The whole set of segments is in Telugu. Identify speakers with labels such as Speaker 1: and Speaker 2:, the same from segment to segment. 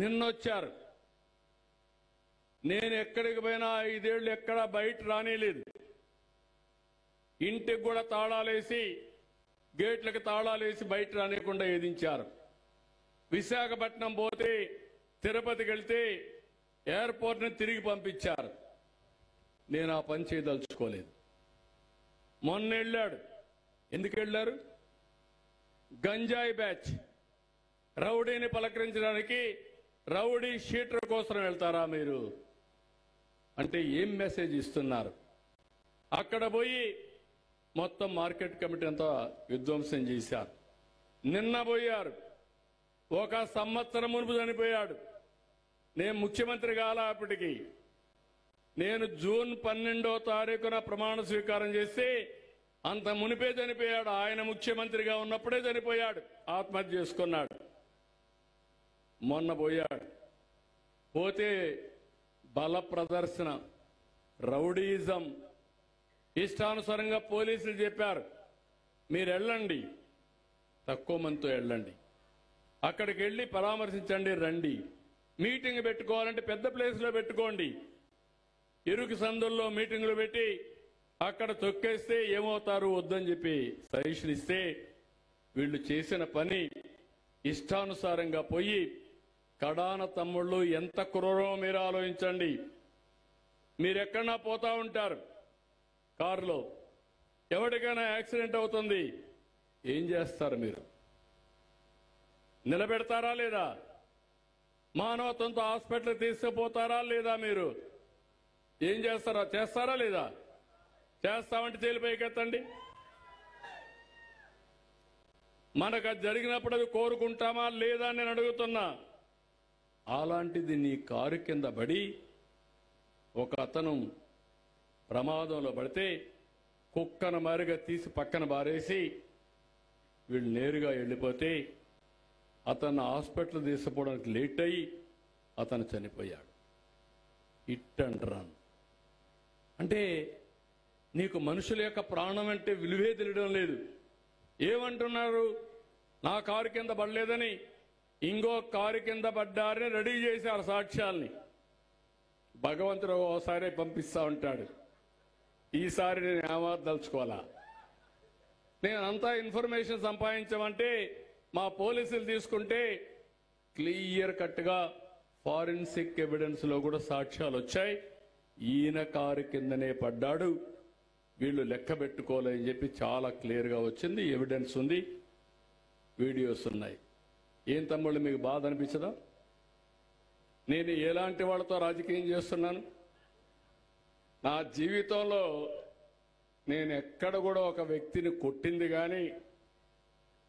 Speaker 1: నిన్నొచ్చారు. నేను ఎక్కడికి పోయినా 5 ఏళ్లు ఎక్కడా బయట రానిలేదు. ఇంటికి కూడా తాళాలేసి గేట్లకు తాళాలేసి బయట రానియకుండా ఏదించారు. విశాఖపట్నం పోతే తిరుపతికి వెళ్తే ఎయిర్పోర్ట్ని తిరిగి పంపించారు. నేను ఆ పని చేయదలుచుకోలేదు. మొన్న వెళ్ళాడు. ఎందుకు వెళ్ళారు? గంజాయి బ్యాచ్ రౌడీని పలకరించడానికి రౌడీ షీటర్ కోసం వెళ్తారా మీరు అంటే ఏం మెసేజ్ ఇస్తున్నారు? అక్కడ పోయి మొత్తం మార్కెట్ కమిటీ అంతా విధ్వంసం చేశారు. నిన్న పోయారు. 1 సంవత్సరం మునుపు చనిపోయాడు. నేను ముఖ్యమంత్రి కాలా అప్పటికి. నేను జూన్ 12వ తారీఖున ప్రమాణ స్వీకారం చేసి అంత మునిపే చనిపోయాడు. ఆయన ముఖ్యమంత్రిగా ఉన్నప్పుడే చనిపోయాడు. ఆత్మహత్య చేసుకున్నాడు. మొన్న పోయాడు. పోతే బల ప్రదర్శన, రౌడీయిజం, ఇష్టానుసారంగా పోలీసులు చెప్పారు మీరు వెళ్ళండి, తక్కువ మందితో వెళ్ళండి, అక్కడికి వెళ్ళి పరామర్శించండి, రండి, మీటింగ్ పెట్టుకోవాలంటే పెద్ద ప్లేస్లో పెట్టుకోండి, ఇరుకు సందుల్లో మీటింగులు పెట్టి అక్కడ తొక్కేస్తే ఏమవుతారు వద్దని చెప్పి సజెషన్ ఇస్తే వీళ్ళు చేసిన పని ఇష్టానుసారంగా పోయి కడాన తమ్ముళ్ళు ఎంత క్రూరమో మీరు ఆలోచించండి. మీరెక్కడన్నా పోతా ఉంటారు కారులో, ఎవరికైనా యాక్సిడెంట్ అవుతుంది, ఏం చేస్తారు మీరు? నిలబెడతారా లేదా? మానవత్వంతో హాస్పిటల్ తీసుకుపోతారా లేదా? మీరు ఏం చేస్తారా? చేస్తారా లేదా? చేస్తామంటే జైలుపైకి ఎత్తండి. మనకు అది జరిగినప్పుడు అది కోరుకుంటామా లేదా అని నేను అడుగుతున్నా. అలాంటిది నీ కారు కింద పడి ఒక అతను ప్రమాదంలో పడితే కుక్కను మారిగా తీసి పక్కన బారేసి వీళ్ళు నేరుగా వెళ్ళిపోతే అతను హాస్పిటల్ తీసుకుపోవడానికి లేట్ అయ్యి అతను చనిపోయాడు. హిట్ అండ్ రన్ అంటే నీకు మనుషుల యొక్క ప్రాణం అంటే విలువే తెలియడం లేదు. ఏమంటున్నారు? నా కారు కింద పడలేదని ఇంకో కారు కింద పడ్డారని రెడీ చేశారు సాక్ష్యాల్ని. భగవంతుడు ఓసారి పంపిస్తా ఉంటాడు. ఈసారి నేను ఏమాదలుచుకోవాలా? నేను అంతా ఇన్ఫర్మేషన్ సంపాదించమంటే మా పోలీసులు తీసుకుంటే క్లియర్ కట్గా ఫారెన్సిక్ ఎవిడెన్స్ లో కూడా సాక్ష్యాలు వచ్చాయి. ఈయన కారు కిందనే పడ్డాడు, వీళ్ళు లెక్క పెట్టుకోలేని చెప్పి చాలా క్లియర్గా వచ్చింది. ఎవిడెన్స్ ఉంది, వీడియోస్ ఉన్నాయి. ఏం తమ్ముళ్ళు మీకు బాధ అనిపించదా? నేను ఎలాంటి వాళ్ళతో రాజకీయం చేస్తున్నాను? నా జీవితంలో నేను ఎక్కడ కూడా ఒక వ్యక్తిని కొట్టింది కానీ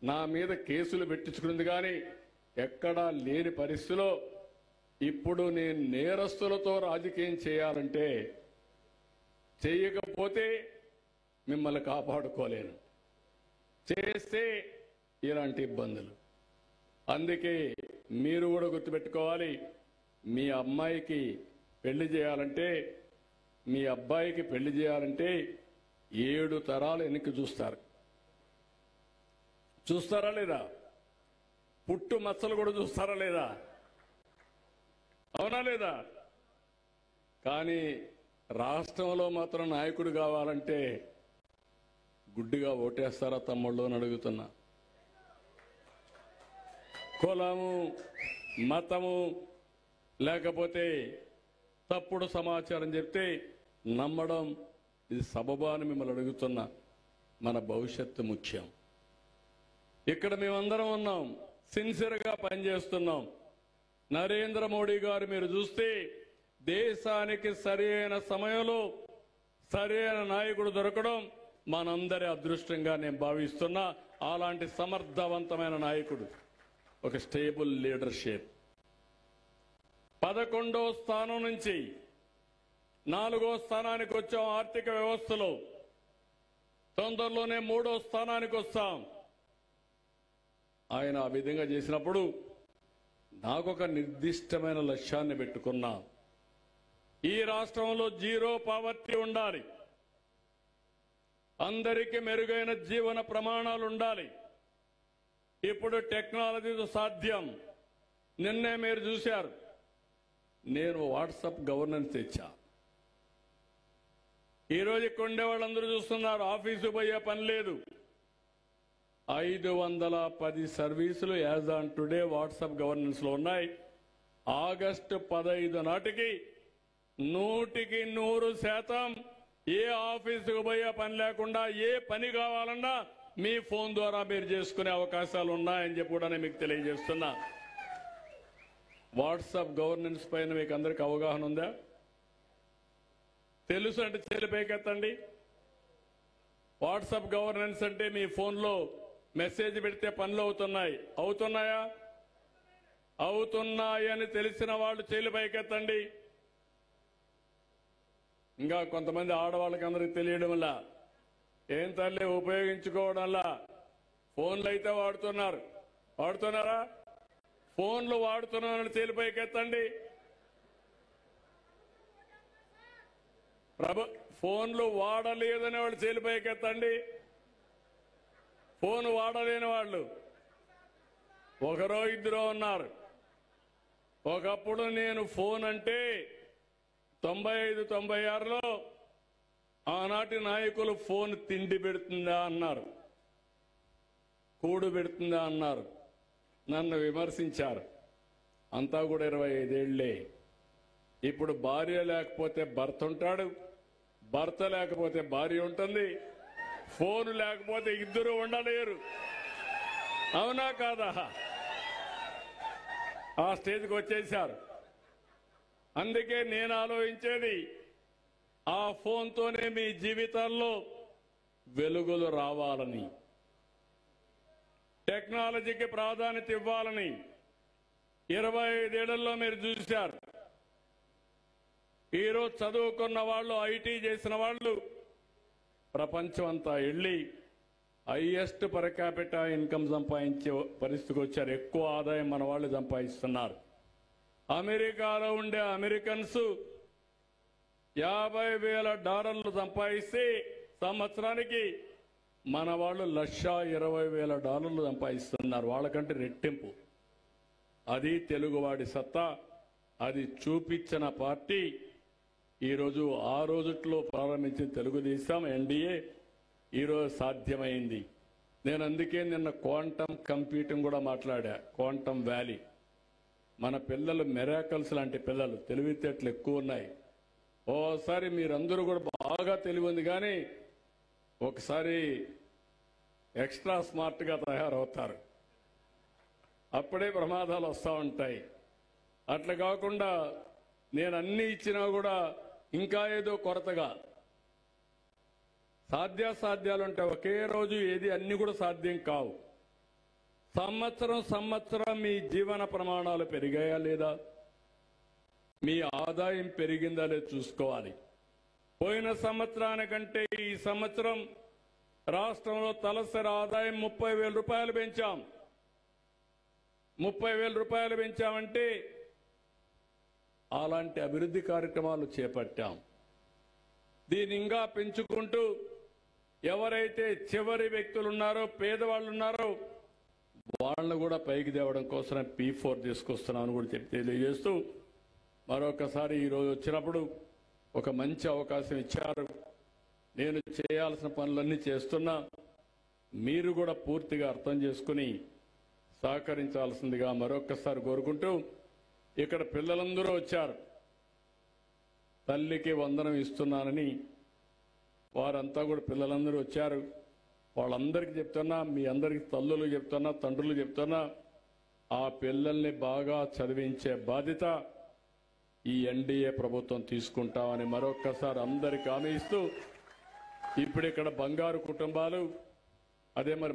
Speaker 1: నా మీద కేసులు పెట్టించుకున్నది కానీ ఎక్కడా లేని పరిస్థితిలో ఇప్పుడు నేను నేరస్తులతో రాజకీయం చేయాలంటే చేయకపోతే మిమ్మల్ని కాపాడుకోలేను, చేస్తే ఇలాంటి ఇబ్బందులు. అందుకే మీరు కూడా గుర్తుపెట్టుకోవాలి, మీ అమ్మాయికి పెళ్లి చేయాలంటే మీ అబ్బాయికి పెళ్లి చేయాలంటే 7 తరాలు వెనక్కి చూస్తారు. చూస్తారా లేదా? పుట్టు మచ్చలు కూడా చూస్తారా లేదా? అవునా లేదా? కానీ రాష్ట్రంలో మాత్రం నాయకుడు కావాలంటే గుడ్డిగా ఓటేస్తారా తమ్ముళ్ళు అని అడుగుతున్నా. కులము, మతము లేకపోతే తప్పుడు సమాచారం చెప్తే నమ్మడం ఇది సబబా అని మిమ్మల్ని అడుగుతున్నా. మన భవిష్యత్తు ముఖ్యం. ఇక్కడ మేమందరం ఉన్నాం, సిన్సియర్గా పనిచేస్తున్నాం. నరేంద్ర మోడీ గారు మీరు చూస్తే దేశానికి సరైన సమయంలో సరైన నాయకుడు దొరకడం మనందరి అదృష్టంగా నేను భావిస్తున్నా. అలాంటి సమర్థవంతమైన నాయకుడు, ఒక స్టేబుల్ లీడర్షిప్. 11వ స్థానం నుంచి 4వ స్థానానికి వచ్చాం ఆర్థిక వ్యవస్థలో. తొందరలోనే 3వ స్థానానికి వస్తాం. ఆయన ఆ విధంగా చేసినప్పుడు నాకొక నిర్దిష్టమైన లక్ష్యాన్ని పెట్టుకున్నా. ఈ రాష్ట్రంలో జీరో పావర్టీ ఉండాలి, అందరికీ మెరుగైన జీవన ప్రమాణాలు ఉండాలి. ఇప్పుడు టెక్నాలజీతో సాధ్యం. నిన్నే మీరు చూశారు, నేను వాట్సాప్ గవర్నెన్స్ తెచ్చా. ఈరోజు ఇక్కడ ఉండే వాళ్ళందరూ చూస్తున్నారు, ఆఫీసు పోయే పని లేదు. 510 సర్వీసులు as on today WhatsApp governance లో ఉన్నాయి. ఆగస్టు 15 నాటికి 100% ఏ ఆఫీసుకు పోయే పని లేకుండా ఏ పని కావాలన్నా మీ ఫోన్ ద్వారా మీరు చేసుకునే అవకాశాలు ఉన్నాయని చెప్పి కూడా మీకు తెలియజేస్తున్నా. వాట్సాప్ గవర్నెన్స్ పైన మీకు అందరికి అవగాహన ఉందా? తెలుసు అంటే చేతులు పైకెత్తండి. వాట్సాప్ గవర్నెన్స్ అంటే మీ ఫోన్లో మెసేజ్ పెడితే పనులు అవుతున్నాయా? అవుతున్నాయని తెలిసిన వాళ్ళు చేతులు పైకెత్తండి. ఇంకా కొంతమంది ఆడవాళ్ళకి అందరికి తెలియడం వల్ల ఏం తల్లి ఉపయోగించుకోవడం వల్ల ఫోన్లు అయితే వాడుతున్నారా? ఫోన్లు వాడుతున్నారని చేతులు పైకెత్తండి. ఫోన్లు వాడలేదని వాళ్ళు చేతులు పైకెత్తండి. ఫోన్ వాడలేని వాళ్ళు ఒకరో ఇద్దరో ఉన్నారు. ఒకప్పుడు నేను ఫోన్ అంటే 95-96లో ఆనాటి నాయకులు ఫోన్ తిండి పెడుతుందా అన్నారు, కూడు పెడుతుందా అన్నారు, నన్ను విమర్శించారు. అంతా కూడా 25 ఏళ్లే. ఇప్పుడు భార్య లేకపోతే భర్త ఉంటాడు, భర్త లేకపోతే భార్య ఉంటుంది, ఫోన్ లేకపోతే ఇద్దరు ఉండలేరు. అవునా కాదా? ఆ స్టేజ్కి వచ్చేశారు. అందుకే నేను ఆలోచించేది, ఆ ఫోన్తోనే మీ జీవితాల్లో వెలుగులు రావాలని, టెక్నాలజీకి ప్రాధాన్యత ఇవ్వాలని. 25 ఏళ్లలో మీరు చూశారు. ఈరోజు చదువుకున్న వాళ్ళు, ఐటీ చేసిన వాళ్ళు ప్రపంచం అంతా వెళ్ళి హైయెస్ట్ పర్ క్యాపిటా ఇన్కమ్ సంపాదించే పరిస్థితికి వచ్చారు. ఎక్కువ ఆదాయం మన వాళ్ళు సంపాదిస్తున్నారు. అమెరికాలో ఉండే అమెరికన్స్ $50,000 సంపాదిస్తే సంవత్సరానికి మన వాళ్ళు $1,20,000 సంపాదిస్తున్నారు. వాళ్ళకంటే రెట్టింపు. అది తెలుగువాడి సత్తా. అది చూపించిన పార్టీ ఈరోజు ఆ రోజుట్లో ప్రారంభించిన తెలుగుదేశం ఎన్డీఏ ఈరోజు సాధ్యమైంది. నేను అందుకే నిన్న క్వాంటమ్ కంప్యూటింగ్ కూడా మాట్లాడా. క్వాంటమ్ వ్యాలీ మన పిల్లలు మిరాకల్స్ లాంటి పిల్లలు, తెలివితేటలు ఎక్కువ ఉన్నాయి. ఓసారి మీరందరూ కూడా బాగా తెలివి ఉంది, కానీ ఒకసారి ఎక్స్ట్రా స్మార్ట్గా తయారవుతారు. అప్పుడే ప్రమాదాలు వస్తూ ఉంటాయి. అట్లా కాకుండా నేను అన్ని ఇచ్చినా కూడా ఇంకా ఏదో కొరతగా సాధ్యాసాధ్యాలు ఉంటాయి. ఒకే రోజు ఏది అన్ని కూడా సాధ్యం కావు. సంవత్సరం మీ జీవన ప్రమాణాలు పెరిగాయా లేదా, మీ ఆదాయం పెరిగిందా లేదా చూసుకోవాలి. పోయిన సంవత్సరానికంటే ఈ సంవత్సరం రాష్ట్రంలో తలసరి ఆదాయం 30,000 రూపాయలు పెంచాం. 30,000 రూపాయలు పెంచామంటే అలాంటి అభివృద్ధి కార్యక్రమాలు చేపట్టాం. దీన్ని ఇంకా పెంచుకుంటూ ఎవరైతే చివరి వ్యక్తులు ఉన్నారో, పేదవాళ్ళు ఉన్నారో, వాళ్ళను కూడా పైకి తేవడం కోసం P4 తీసుకొస్తున్నామని కూడా తెలియజేస్తూ, మరొకసారి ఈరోజు వచ్చినప్పుడు ఒక మంచి అవకాశం ఇచ్చారు. నేను చేయాల్సిన పనులన్నీ చేస్తున్నా. మీరు కూడా పూర్తిగా అర్థం చేసుకుని సహకరించాల్సిందిగా మరొకసారి కోరుకుంటూ, ఇక్కడ పిల్లలందరూ వచ్చారు. తల్లికి వందనం ఇస్తున్నానని వారంతా కూడా పిల్లలందరూ వచ్చారు. వాళ్ళందరికీ చెప్తున్నా, మీ అందరికీ తల్లులు చెప్తున్నా, తండ్రులు చెప్తున్నా, ఆ పిల్లల్ని బాగా చదివించే బాధ్యత ఈ ఎన్డీఏ ప్రభుత్వం తీసుకుంటామని మరొక్కసారి అందరికీ హామీ ఇస్తూ, ఇప్పుడు ఇక్కడ బంగారు కుటుంబాలు, అదే మరి